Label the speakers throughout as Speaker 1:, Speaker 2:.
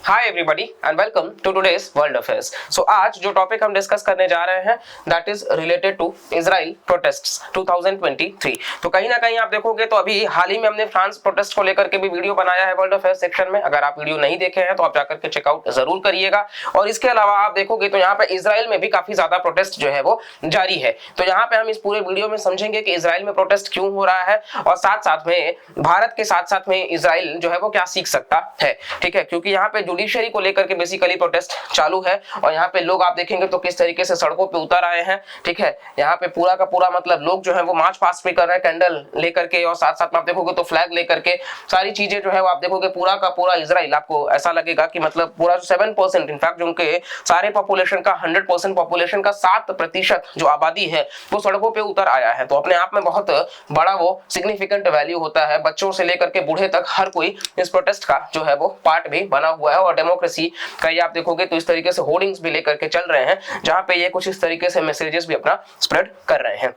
Speaker 1: Hi everybody and welcome to today's world affairs. So आज जो topic हम discuss करने जा रहे हैं that is related to Israel protests 2023। तो कहीं ना कहीं आप देखोगे तो अभी हाल ही में हमने फ्रांस प्रोटेस्ट को लेकर के भी वीडियो बनाया है वर्ल्ड अफेयर्स सेक्शन में। अगर आप वीडियो नहीं देखे हैं तो आप जाकर के चेकआउट जरूर करिएगा। और इसके अलावा आप देखोगे तो यहाँ पे इजराइल में भी काफी ज्यादा प्रोटेस्ट जो है वो जारी है। तो यहाँ पे हम इस पूरे वीडियो में समझेंगे कि इजराइल में प्रोटेस्ट क्यों हो रहा है और साथ साथ में भारत के साथ साथ में इजराइल जो है वो क्या सीख सकता है। ठीक है, क्योंकि यहाँ पे जुडिशरी को लेकर के बेसिकली प्रोटेस्ट चालू है और यहाँ पे लोग आप देखेंगे तो किस तरीके से सड़कों पे उतर आए हैं। ठीक है, यहाँ पे पूरा का पूरा मतलब लोग जो है वो मार्च पास्ट भी कर रहे हैं कैंडल लेकर के, और साथ साथ में आप देखोगे तो फ्लैग लेकर के सारी चीजें जो है वो आप देखोगे पूरा का पूरा इजराइल आपको ऐसा लगेगा कि मतलब पूरा 7% इनफैक्ट जो उनके सारे पॉपुलेशन का 100% पॉपुलेशन का 7% जो आबादी है वो सड़कों पे उतर आया है। तो अपने आप में बहुत बड़ा वो सिग्निफिकेंट वैल्यू होता है। बच्चों से लेकर के बूढ़े तक हर कोई इस प्रोटेस्ट का जो है वो पार्ट भी बना हुआ है। और डेमोक्रेसी का ये आप देखोगे तो इस तरीके से होर्डिंग्स भी लेकर के चल रहे हैं जहां पे ये कुछ इस तरीके से मैसेजेस भी अपना स्प्रेड कर रहे हैं।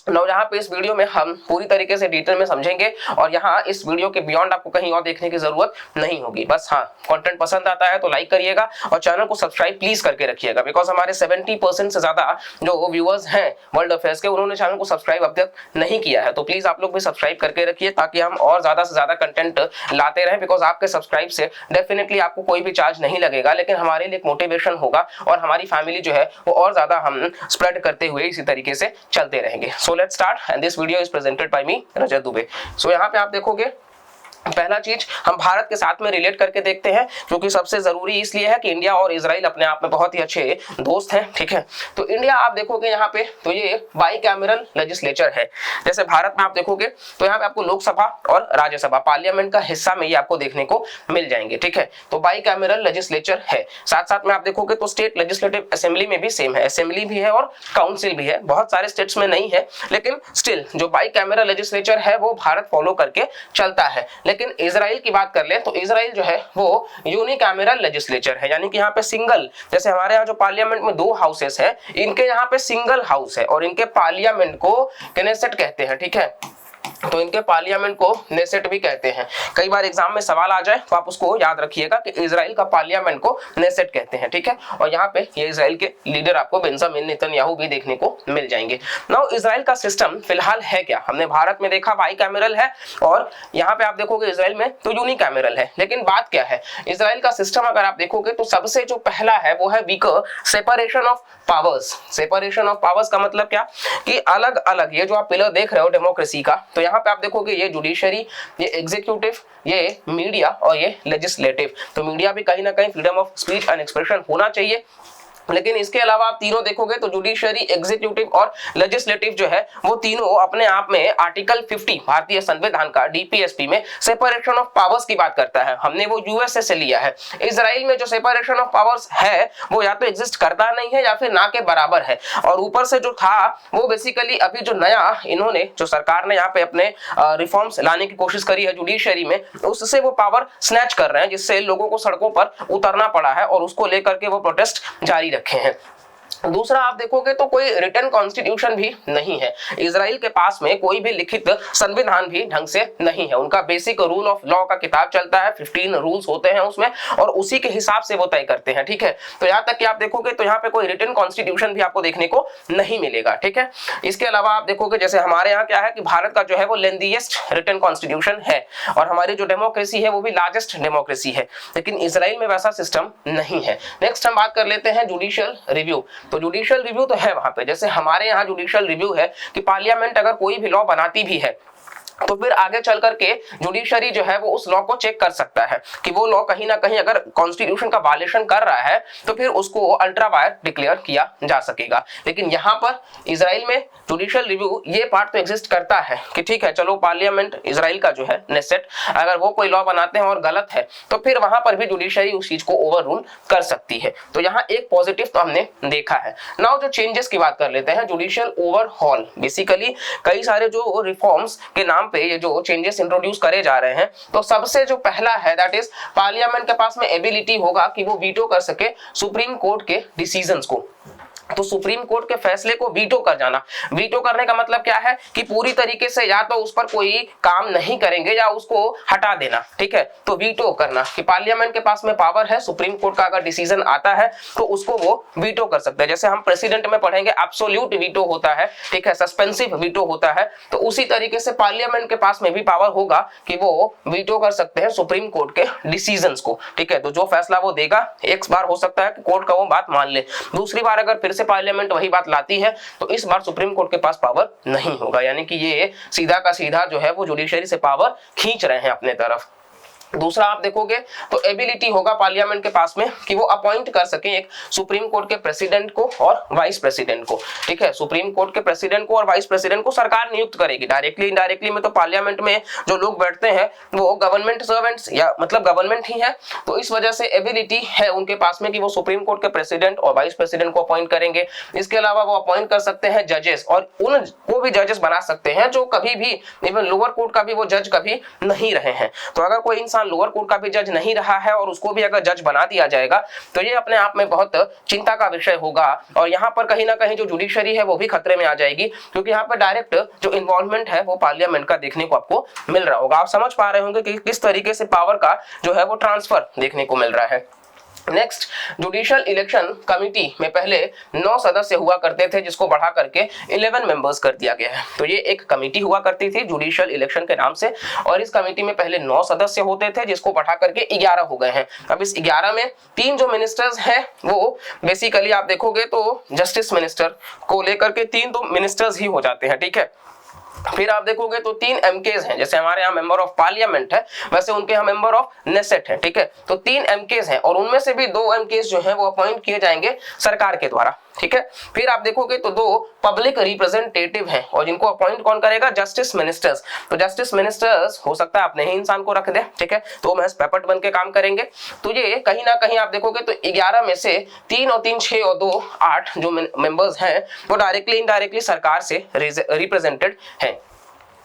Speaker 1: now, यहाँ पे इस वीडियो में हम पूरी तरीके से डिटेल में समझेंगे और यहाँ इस वीडियो के बियॉन्ड आपको कहीं और देखने की जरूरत नहीं होगी। बस हाँ, कंटेंट पसंद आता है तो लाइक करिएगा और चैनल को सब्सक्राइब प्लीज करके रखिएगा, बिकॉज हमारे 70% से ज्यादा जो व्यूअर्स हैं वर्ल्ड अफेयर्स के उन्होंने चैनल को सब्सक्राइब अब तक नहीं किया है। तो प्लीज आप लोग भी सब्सक्राइब करके रखिए ताकि हम और ज्यादा से ज्यादा कंटेंट लाते रहें। बिकॉज आपके सब्सक्राइब से डेफिनेटली आपको कोई भी चार्ज नहीं लगेगा, लेकिन हमारे लिए एक मोटिवेशन होगा और हमारी फैमिली जो है वो और ज्यादा हम स्प्रेड करते हुए इसी तरीके से चलते रहेंगे। So let's start and this video is presented by me Rajat Dubey. So यहाँ पे आप देखोगे पहला चीज हम भारत के साथ में रिलेट करके देखते हैं, क्योंकि सबसे जरूरी इसलिए है कि इंडिया और इजराइल अपने आप में बहुत ही अच्छे दोस्त हैं। ठीक है, तो इंडिया आप देखोगे यहाँ पे तो ये बाई कैमरल लेजिस्लेचर है। जैसे भारत में आप देखोगे तो यहाँ पे आपको लोकसभा और राज्यसभा पार्लियामेंट का हिस्सा में ये आपको देखने को मिल जाएंगे। ठीक है, तो बाई कैमरल लेजिस्लेचर है। साथ साथ में आप देखोगे तो स्टेट लेजिस्लेटिव असेंबली में भी सेम है, असेंबली भी है और काउंसिल भी है। बहुत सारे स्टेट्स में नहीं है, लेकिन स्टिल जो बाई कैमरल लेजिस्लेचर है वो भारत फॉलो करके चलता है। लेकिन इजराइल की बात कर ले तो इजराइल जो है वो यूनिकैमरल लेजिस्लेचर है, यानी कि यहाँ पे सिंगल, जैसे हमारे यहाँ जो पार्लियामेंट में 2 हाउसेस है, इनके यहाँ पे सिंगल हाउस है और इनके पार्लियामेंट को कनेसेट कहते हैं। ठीक है, तो इनके पार्लियामेंट को नेसेट भी कहते हैं। कई बार एग्जाम में सवाल आ जाए तो आप उसको याद रखिएगा कि इजराइल का पार्लियामेंट को नेसेट कहते हैं। ठीक है, और यहाँ पे ये इजराइल के लीडर आपको बेंजामिन नेतन्याहू भी देखने को मिल जाएंगे। नाउ इजराइल का सिस्टम फिलहाल है क्या, हमने भारत में देखा बाई कैमरल है और यहाँ पे आप देखोगे इजराइल में तो यूनिकैमरल है। लेकिन बात क्या है, इजराइल का सिस्टम अगर आप देखोगे तो सबसे जो पहला है वो है weaker separation of powers. Separation of powers का मतलब क्या कि अलग अलग ये जो आप पिलर देख रहे हो डेमोक्रेसी का, तो यहाँ पे आप देखोगे ये जुडिशरी, ये एग्जीक्यूटिव, ये मीडिया और ये लेजिस्लेटिव। तो मीडिया भी कहीं ना कहीं freedom of speech and expression होना चाहिए, लेकिन इसके अलावा आप तीनों देखोगे तो जुडिशरी, एग्जीक्यूटिव और लेजिस्लेटिव जो है वो तीनों अपने आप में आर्टिकल 50 भारतीय संविधान का डीपीएसपी में सेपरेशन ऑफ पावर्स की बात करता है। हमने वो यूएसए से लिया है। इजराइल में जो सेपरेशन ऑफ पावर्स है वो या तो एग्जिस्ट करता नहीं है या फिर ना के बराबर है। और ऊपर से जो था वो बेसिकली अभी जो नया इन्होंने जो सरकार ने यहाँ पे अपने रिफॉर्म्स लाने की कोशिश करी है जुडिशरी में, उससे वो पावर स्नैच कर रहे हैं, जिससे लोगों को सड़कों पर उतरना पड़ा है और उसको लेकर के वो प्रोटेस्ट जारी रखे हैं। दूसरा आप देखोगे तो कोई रिटन कॉन्स्टिट्यूशन भी नहीं है। इजराइल के पास में कोई भी लिखित संविधान भी ढंग से नहीं है। उनका बेसिक रूल ऑफ लॉ का किताब चलता है, 15 रूल्स होते हैं उसमें और उसी के हिसाब से वो तय करते हैं। ठीक है, तो यहाँ तक कि आप देखोगे तो यहाँ पे कोई रिटन कॉन्स्टिट्यूशन भी आपको देखने को नहीं मिलेगा। ठीक है, इसके अलावा आप देखोगे जैसे हमारे यहाँ क्या है कि भारत का जो है वो लेंथीएस्ट रिटन कॉन्स्टिट्यूशन है और हमारी जो डेमोक्रेसी है वो भी लार्जेस्ट डेमोक्रेसी है, लेकिन इजराइल में वैसा सिस्टम नहीं है। नेक्स्ट हम बात कर लेते हैं जुडिशियल रिव्यू। तो जुडिशियल रिव्यू तो है वहां पे, जैसे हमारे यहाँ जुडिशियल रिव्यू है कि पार्लियामेंट अगर कोई भी लॉ बनाती भी है तो फिर आगे चल करके जुडिशरी जो है वो उस लॉ को चेक कर सकता है कि वो लॉ कहीं ना कहीं अगर कॉन्स्टिट्यूशन का वायलेशन कर रहा है तो फिर उसको अल्ट्रा वायलेंट डिक्लेयर किया जा सकेगा। लेकिन यहाँ पर इजराइल में जुडिशियल रिव्यू ये पार्ट तो एग्जिस्ट करता है कि ठीक है चलो पार्लियामेंट इजराइल का जो है नेसेट, अगर वो कोई लॉ बनाते हैं और गलत है तो फिर वहां पर भी जुडिशरी उस चीज को ओवर रूल कर सकती है। तो यहाँ एक पॉजिटिव तो हमने देखा है। नाउ जो चेंजेस की बात कर लेते हैं, जुडिशियल ओवरहॉल, बेसिकली कई सारे जो रिफॉर्म्स के नाम पे ये जो चेंजेस इंट्रोड्यूस करे जा रहे हैं, तो सबसे जो पहला है दैट इज पार्लियामेंट के पास में एबिलिटी होगा कि वो वीटो कर सके सुप्रीम कोर्ट के डिसीजंस को। तो सुप्रीम कोर्ट के फैसले को वीटो कर जाना। वीटो करने का मतलब क्या है कि पूरी तरीके से या तो उस पर कोई काम नहीं करेंगे या उसको हटा देना, ठीक है। तो वीटो करना कि पार्लियामेंट के पास में पावर है, सुप्रीम कोर्ट का अगर डिसीजन आता है तो उसको वो वीटो कर सकते हैं। जैसे हम प्रेसिडेंट में पढ़ेंगे एब्सोल्यूट वीटो होता है, ठीक है, सस्पेंसिव वीटो होता है, तो उसी तरीके से पार्लियामेंट के पास में भी पावर होगा कि वो वीटो कर सकते हैं सुप्रीम कोर्ट के डिसीजंस को, ठीक है। तो जो फैसला वो देगा, एक बार हो सकता है कि कोर्ट का वो बात मान ले, दूसरी बार अगर फिर से पार्लियामेंट वही बात लाती है तो इस बार सुप्रीम कोर्ट के पास पावर नहीं होगा, यानी कि ये सीधा का सीधा जो है वो जुडिशरी से पावर खींच रहे हैं अपने तरफ। दूसरा आप देखोगे तो एबिलिटी होगा पार्लियामेंट के पास में कि वो अपॉइंट कर सके एक सुप्रीम कोर्ट के प्रेसिडेंट को और वाइस प्रेसिडेंट को, ठीक है। सुप्रीम कोर्ट के प्रेसिडेंट को और वाइस प्रेसिडेंट को सरकार नियुक्त करेगी, डायरेक्टली इनडायरेक्टली में तो पार्लियामेंट में जो लोग बैठते हैं वो गवर्नमेंट सर्वेंट्स या मतलब गवर्नमेंट ही है, तो इस वजह से एबिलिटी है उनके पास में कि वो सुप्रीम कोर्ट के प्रेसिडेंट और वाइस प्रेसिडेंट को अपॉइंट करेंगे। इसके अलावा वो अपॉइंट कर सकते हैं जजेस, और उनको भी जजेस बना सकते हैं जो कभी भी इवन लोअर कोर्ट का भी वो जज कभी नहीं रहे हैं। तो अगर कोई इंसान लोअर कोर्ट का भी जज नहीं रहा है और उसको भी अगर जज बना दिया जाएगा तो ये अपने आप में बहुत चिंता का विषय होगा, और यहाँ पर कहीं ना कहीं जो जुडिशरी है वो भी खतरे में आ जाएगी, क्योंकि यहाँ पर डायरेक्ट जो इन्वॉल्वमेंट है वो पार्लियामेंट का देखने को आपको मिल रहा होगा। आप समझ पा रहे होंगे कि किस तरीके से पावर का जो है वो ट्रांसफर देखने को मिल रहा है। नेक्स्ट, जुडिशियल इलेक्शन कमिटी में पहले 9 सदस्य हुआ करते थे जिसको बढ़ा करके 11 मेंबर्स कर दिया गया है। तो ये एक कमेटी हुआ करती थी जुडिशियल इलेक्शन के नाम से, और इस कमेटी में पहले 9 सदस्य होते थे जिसको बढ़ा करके 11 हो गए हैं। अब इस 11 में 3 जो मिनिस्टर्स हैं वो बेसिकली आप देखोगे तो जस्टिस मिनिस्टर को लेकर के 3 तो मिनिस्टर्स ही हो जाते हैं, ठीक है। फिर आप देखोगे तो 3 एमकेज हैं, जैसे हमारे यहाँ मेंबर ऑफ पार्लियामेंट है वैसे उनके यहाँ मेंबर ऑफ नेसेट है, ठीक है। तो 3 एमकेज हैं और उनमें से भी 2 एमकेज जो हैं वो अपॉइंट किए जाएंगे सरकार के द्वारा, ठीक है। फिर आप देखोगे तो 2 पब्लिक रिप्रेजेंटेटिव हैं और जिनको अपॉइंट कौन करेगा, जस्टिस मिनिस्टर्स। तो जस्टिस मिनिस्टर्स हो सकता है अपने ही इंसान को रख दे, ठीक है, तो महज पेपट बन के काम करेंगे। तो ये कहीं ना कहीं आप देखोगे तो 11 में से 3 और 3 6 और 2 8 जो मेंबर्स हैं वो डायरेक्टली इनडायरेक्टली सरकार से रिप्रेजेंटेड हैं।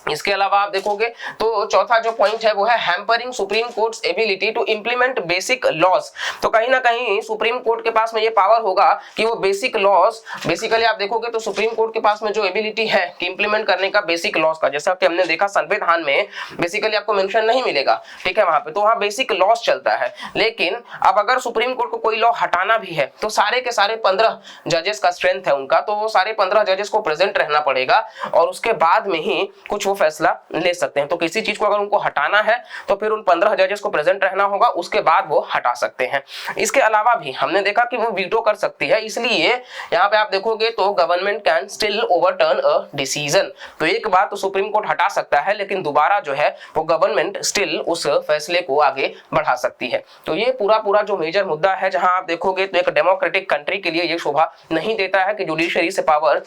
Speaker 1: इसके अलावा आप देखोगे तो चौथा जो पॉइंट है वो है hampering supreme court's ability to implement basic laws. तो कहीं ना कहीं सुप्रीम कोर्ट के पास में ये पावर होगा कि वो बेसिक लॉज, बेसिकली आप देखोगे तो सुप्रीम कोर्ट के पास में जो एबिलिटी है कि इंप्लीमेंट करने का बेसिक लॉज का, जैसा कि हमने देखा संविधान में बेसिकली आपको मेंशन नहीं मिलेगा, ठीक है, वहां पे तो वहां बेसिक लॉज चलता है। लेकिन अब अगर सुप्रीम कोर्ट को कोई लॉ हटाना भी है तो सारे के सारे 15 जजेस का स्ट्रेंथ है उनका, तो वो सारे 15 जजेस को प्रेजेंट रहना पड़ेगा और उसके बाद में ही कुछ फैसला ले सकते हैं। तो किसी चीज को अगर उनको हटाना है तो फिर उन 15 जजेस को प्रेजेंट रहना होगा, उसके बाद वो हटा सकते हैं। इसके अलावा भी हमने देखा कि वो वीटो कर सकती है, इसलिए यहाँ पे आप देखोगे तो government can still overturn a decision. तो एक बात तो सुप्रीम कोर्ट हटा सकता है लेकिन दोबारा जो है वो गवर्नमेंट स्टिल उस फैसले को आगे बढ़ा सकती है। तो ये पूरा जो मेजर मुद्दा है, जहां आप देखोगे तो एक डेमोक्रेटिक कंट्री के लिए ये शोभा नहीं देता है कि जुडिशरी से पावर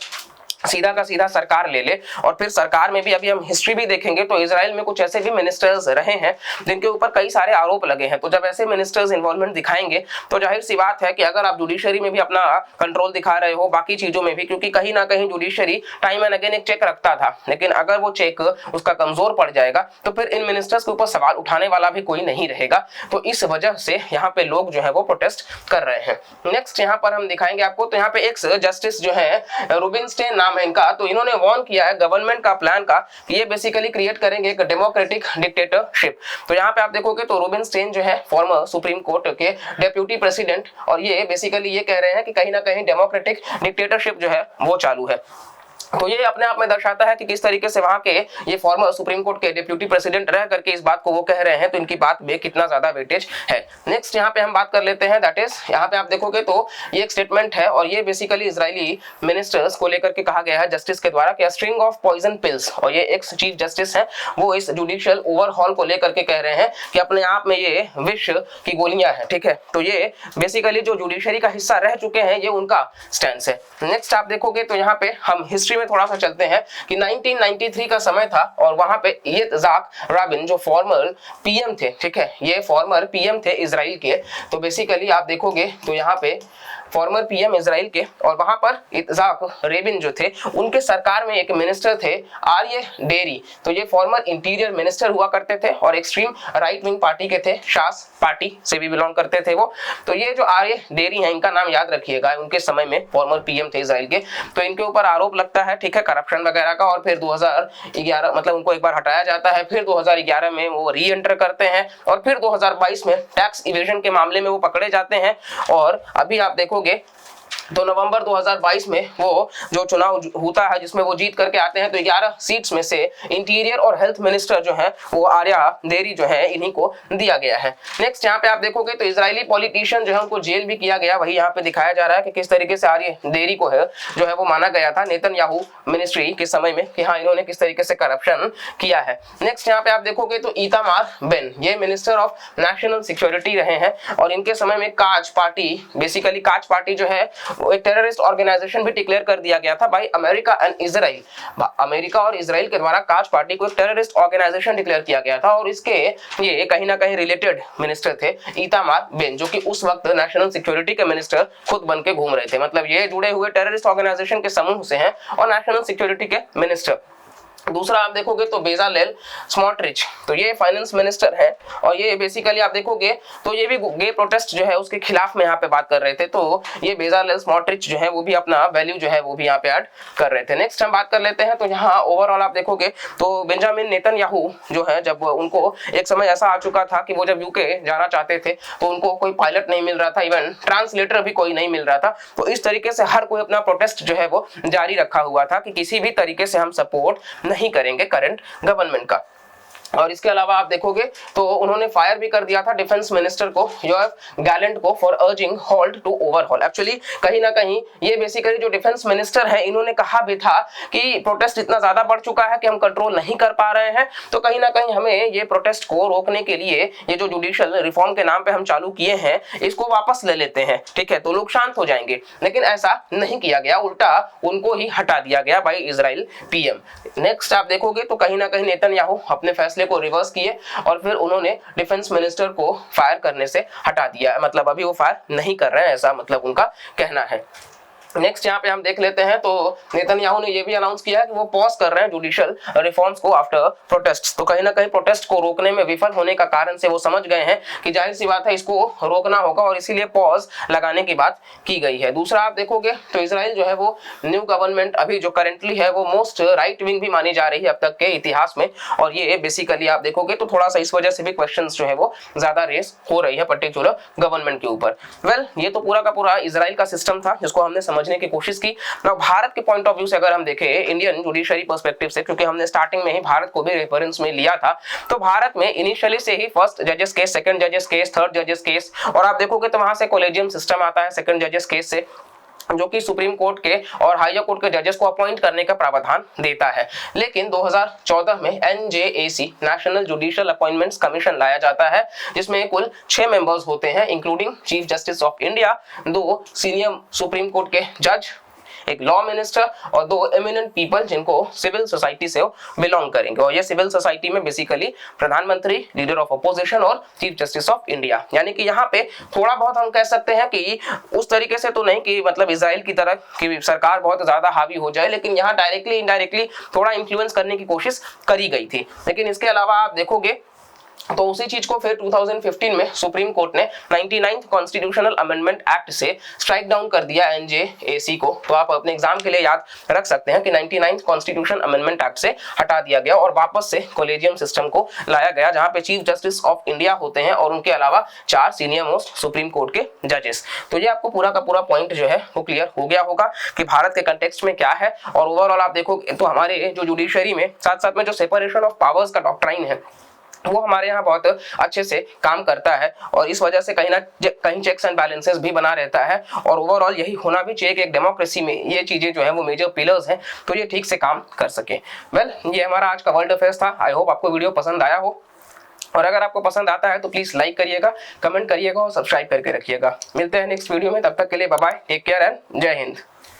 Speaker 1: सीधा का सीधा सरकार ले ले। और फिर सरकार में भी अभी हम हिस्ट्री भी देखेंगे तो इजराइल में कुछ ऐसे भी मिनिस्टर्स रहे हैं जिनके ऊपर कई सारे आरोप लगे हैं। तो जब ऐसे मिनिस्टर्स इन्वॉल्वमेंट दिखाएंगे तो जाहिर सी बात है कि अगर आप जुडिशरी में भी अपना कंट्रोल दिखा रहे हो, बाकी चीजों में भी, क्योंकि कहीं ना कहीं जुडिशरी टाइम एंड अगेन एक चेक रखता था, लेकिन अगर वो चेक उसका कमजोर पड़ जाएगा तो फिर इन मिनिस्टर्स के ऊपर सवाल उठाने वाला भी कोई नहीं रहेगा। तो इस वजह से यहाँ पे लोग जो है वो प्रोटेस्ट कर रहे हैं। नेक्स्ट यहाँ पर हम दिखाएंगे आपको, तो यहाँ पे एक जस्टिस जो है रूबिनस्टेन है इनका, तो इन्होंने वार्न किया है गवर्नमेंट का प्लान का कि ये बेसिकली क्रिएट करेंगे एक डेमोक्रेटिक डिक्टेटरशिप। तो यहाँ पे आप देखोगे तो रूबिनस्टेन जो है फॉर्मर सुप्रीम कोर्ट के डेप्यूटी प्रेसिडेंट, और ये बेसिकली ये कह रहे हैं कि कहीं ना कहीं डेमोक्रेटिक डिक्टेटरशिप जो है वो चालू है। तो ये अपने आप में दर्शाता है कि किस तरीके से वहां के ये फॉर्मर सुप्रीम कोर्ट के डिप्यूटी प्रेसिडेंट रह करके इस बात को वो कह रहे हैं, तो इनकी बात में कितना ज्यादा वेटेज है। नेक्स्ट यहाँ पे हम बात कर लेते हैं, दैट इज यहाँ पे आप देखोगे तो ये एक स्टेटमेंट है और ये बेसिकली इजरायली मिनिस्टर्स को लेकर के कहा गया है जस्टिस के द्वारा कि स्ट्रिंग ऑफ पॉइजन पिल्स, और ये एक्स चीफ जस्टिस है वो इस जुडिशियल ओवरहॉल को लेकर के कह रहे हैं कि अपने आप में ये विष की गोलियां हैं, ठीक है। तो ये बेसिकली जो जुडिशरी का हिस्सा रह चुके हैं ये उनका स्टैंड है। नेक्स्ट आप देखोगे तो यहाँ पे हम हिस्ट्री में थोड़ा सा चलते हैं कि 1993 का समय था और वहां पे यित्ज़हाक राबिन जो फॉर्मर पीएम थे, ठीक है, ये फॉर्मर पीएम थे इजराइल के। तो बेसिकली आप देखोगे तो यहाँ पे फॉर्मर पीएम इजराइल के, और वहां पर इत्जाक रेबिन जो थे उनके सरकार में एक मिनिस्टर थे आर्य डेरी। तो ये फॉर्मर इंटीरियर मिनिस्टर हुआ करते थे और एक्सट्रीम राइट विंग पार्टी के थे, शास पार्टी से भी बिलोंग करते थे वो। तो ये जो आर्य डेरी हैं इनका नाम याद रखिएगा, उनके समय में फॉर्मर पीएम थे इजराइल के। तो इनके ऊपर आरोप लगता है, ठीक है, करप्शन वगैरह का, और फिर 2011 मतलब उनको एक बार हटाया जाता है, फिर 2011 में वो री एंटर करते हैं, और फिर 2022 में टैक्स इवेजन के मामले में वो पकड़े जाते हैं। और अभी आप देखोगे तो नवंबर 2022 में वो जो चुनाव होता है जिसमें वो जीत करके आते हैं, तो 11 सीट्स में से इंटीरियर और हेल्थ मिनिस्टर जो है वो आर्या डेरी जो है इन्हीं को दिया गया है। नेक्स्ट यहाँ पे आप देखोगे तो इजरायली पॉलिटिशियन जो है उनको जेल भी किया गया, वही यहाँ पे दिखाया जा रहा है कि किस तरीके से आर्या डेरी को है जो है वो माना गया था नेतन्याहू मिनिस्ट्री के समय में कि हाँ इन्होंने किस तरीके से करप्शन किया है। नेक्स्ट यहाँ पे आप देखोगे तो इतामार बेन ये मिनिस्टर ऑफ नेशनल सिक्योरिटी रहे हैं, और इनके समय में काज पार्टी, बेसिकली काज पार्टी जो है एक टेररिस्ट ऑर्गेनाइजेशन भी डिक्लेयर कर दिया गया था by America and Israel. America और इजराइल के द्वारा काज पार्टी को एक टेररिस्ट ऑर्गेनाइजेशन डिक्लेयर किया गया था, और इसके ये कहीं ना कहीं रिलेटेड मिनिस्टर थे इतामार बेन, जो कि उस वक्त नेशनल सिक्योरिटी के मिनिस्टर खुद बन के घूम रहे थे। मतलब ये जुड़े हुए टेररिस्ट ऑर्गेनाइजेशन के समूह से हैं और नेशनल सिक्योरिटी के मिनिस्टर। दूसरा आप देखोगे तो बेजालेल स्मोट्रिच, तो ये फाइनेंस मिनिस्टर है, और ये बेसिकली आप देखोगे तो ये भी गे प्रोटेस्ट जो है उसके खिलाफ में यहाँ पे बात कर रहे थे। तो ये बेजालेल स्मोट्रिच जो है वो भी अपना वैल्यू जो है वो भी यहाँ पे ऐड कर रहे थे। नेक्स्ट हम बात कर लेते हैं, तो यहाँ ओवरऑल आप देखोगे तो बेंजामिन नेतन्याहू जो है, जब उनको एक समय ऐसा आ चुका था कि वो जब यूके जाना चाहते थे तो उनको कोई पायलट नहीं मिल रहा था, इवन ट्रांसलेटर भी कोई नहीं मिल रहा था। तो इस तरीके से हर कोई अपना प्रोटेस्ट जो है वो जारी रखा हुआ था कि किसी भी तरीके से हम सपोर्ट नहीं करेंगे करंट गवर्नमेंट का। और इसके अलावा आप देखोगे तो उन्होंने फायर भी कर दिया था डिफेंस मिनिस्टर को योएफ गैलेंट को for urging halt to overhaul. Actually कहीं ना कहीं ये बेसिकली जो डिफेंस मिनिस्टर है इन्होंने कहा भी था कि प्रोटेस्ट इतना ज्यादा बढ़ चुका है कि हम कंट्रोल नहीं कर पा रहे हैं, तो कहीं ना कहीं हमें ये प्रोटेस्ट को रोकने के लिए ये जो जुडिशियल रिफॉर्म के नाम पे हम चालू किए हैं इसको वापस ले लेते हैं, ठीक है, तो लोग शांत हो जाएंगे। लेकिन ऐसा नहीं किया गया, उल्टा उनको ही हटा दिया गया बाय इजराइल पीएम। नेक्स्ट आप देखोगे तो कहीं ना कहीं नेतन्याहू अपने फैसले को रिवर्स किए और फिर उन्होंने डिफेंस मिनिस्टर को फायर करने से हटा दिया, मतलब अभी वो फायर नहीं कर रहे हैं, ऐसा मतलब उनका कहना है। नेक्स्ट यहाँ पे हम देख लेते हैं तो नेतन्याहू ने ये भी अनाउंस किया है कि वो पॉज कर रहे हैं जुडिशियल रिफॉर्म्स को आफ्टर प्रोटेस्ट। तो कहीं ना कहीं प्रोटेस्ट को रोकने में विफल होने का कारण से वो समझ गए हैं कि जाहिर सी बात है इसको रोकना होगा, और इसीलिए पॉज लगाने की बात की गई है। दूसरा आप देखोगे तो इजराइल जो है वो न्यू गवर्नमेंट अभी जो करेंटली है वो मोस्ट राइट विंग भी मानी जा रही है अब तक के इतिहास में, और ये बेसिकली आप देखोगे तो थोड़ा सा इस वजह से भी क्वेश्चंस जो है वो ज्यादा रेस हो रही है पर्टिकुलर गवर्नमेंट के ऊपर। वेल ये तो पूरा का पूरा इजराइल का सिस्टम था जिसको हमने समझने की कोशिश की। ना भारत के पॉइंट ऑफ व्यू से अगर हम देखें इंडियन जुडिशरी पर्सपेक्टिव से, क्योंकि हमने स्टार्टिंग में ही भारत को भी रेफरेंस में लिया था, तो भारत में इनिशियली से ही फर्स्ट जजेस केस, सेकंड जजेस केस, थर्ड जजेस केस, और आप देखोगे तो वहां से कॉलेजियम सिस्टम आता है सेकंड जजेस केस से, जो कि सुप्रीम कोर्ट के और हायर कोर्ट के जजेस को अपॉइंट करने का प्रावधान देता है। लेकिन 2014 में NJAC national judicial appointments commission लाया जाता है, जिसमें कुल 6 मेंबर्स होते हैं including chief justice of India, 2 senior supreme court के जज, एक लॉ मिनिस्टर और 2 एमिनेंट पीपल जिनको सिविल सोसाइटी से बिलोंग करेंगे। और ये सिविल सोसाइटी में बेसिकली प्रधानमंत्री, लीडर ऑफ अपोजिशन और चीफ जस्टिस ऑफ इंडिया। यानी कि यहाँ पे थोड़ा बहुत हम कह सकते हैं कि उस तरीके से तो नहीं कि मतलब इजराइल की तरह कि सरकार बहुत ज्यादा हावी हो जाए, लेकिन यहाँ डायरेक्टली इनडायरेक्टली थोड़ा इन्फ्लुएंस करने की कोशिश करी गई थी। लेकिन इसके अलावा आप देखोगे तो उसी चीज को फिर 2015 में सुप्रीम कोर्ट ने 99th कॉन्स्टिट्यूशनल अमेंडमेंट एक्ट से स्ट्राइक डाउन कर दिया NJAC को। तो आप अपने एग्जाम के लिए याद रख सकते हैं कि 99th कॉन्स्टिट्यूशन अमेंडमेंट एक्ट से हटा दिया गया और वापस से कॉलेजियम सिस्टम को लाया गया, जहां पे चीफ जस्टिस ऑफ इंडिया होते हैं और उनके अलावा 4 सीनियर मोस्ट सुप्रीम कोर्ट के जजेस। तो ये आपको पूरा का पूरा पॉइंट जो है वो क्लियर हो गया होगा कि भारत के कंटेक्स्ट में क्या है। और ओवरऑल आप देखोगे तो हमारे जो जुडिशरी में साथ साथ में जो सेपरेशन ऑफ पावर्स का डॉक्ट्राइन है वो हमारे यहाँ बहुत अच्छे से काम करता है, और इस वजह से कहीं ना कहीं चेक्स एंड बैलेंसेस भी बना रहता है। और ओवरऑल यही होना भी चाहिए कि एक डेमोक्रेसी में ये चीजें जो है वो मेजर पिलर्स हैं, तो ये ठीक से काम कर सके। वेल ये हमारा आज का वर्ल्ड अफेयर्स था। आई होप आपको वीडियो पसंद आया हो, और अगर आपको पसंद आता है तो प्लीज लाइक करिएगा, कमेंट करिएगा और सब्सक्राइब करके रखिएगा। मिलते हैं नेक्स्ट वीडियो में, तब तक के लिए bye bye, take care and जय हिंद।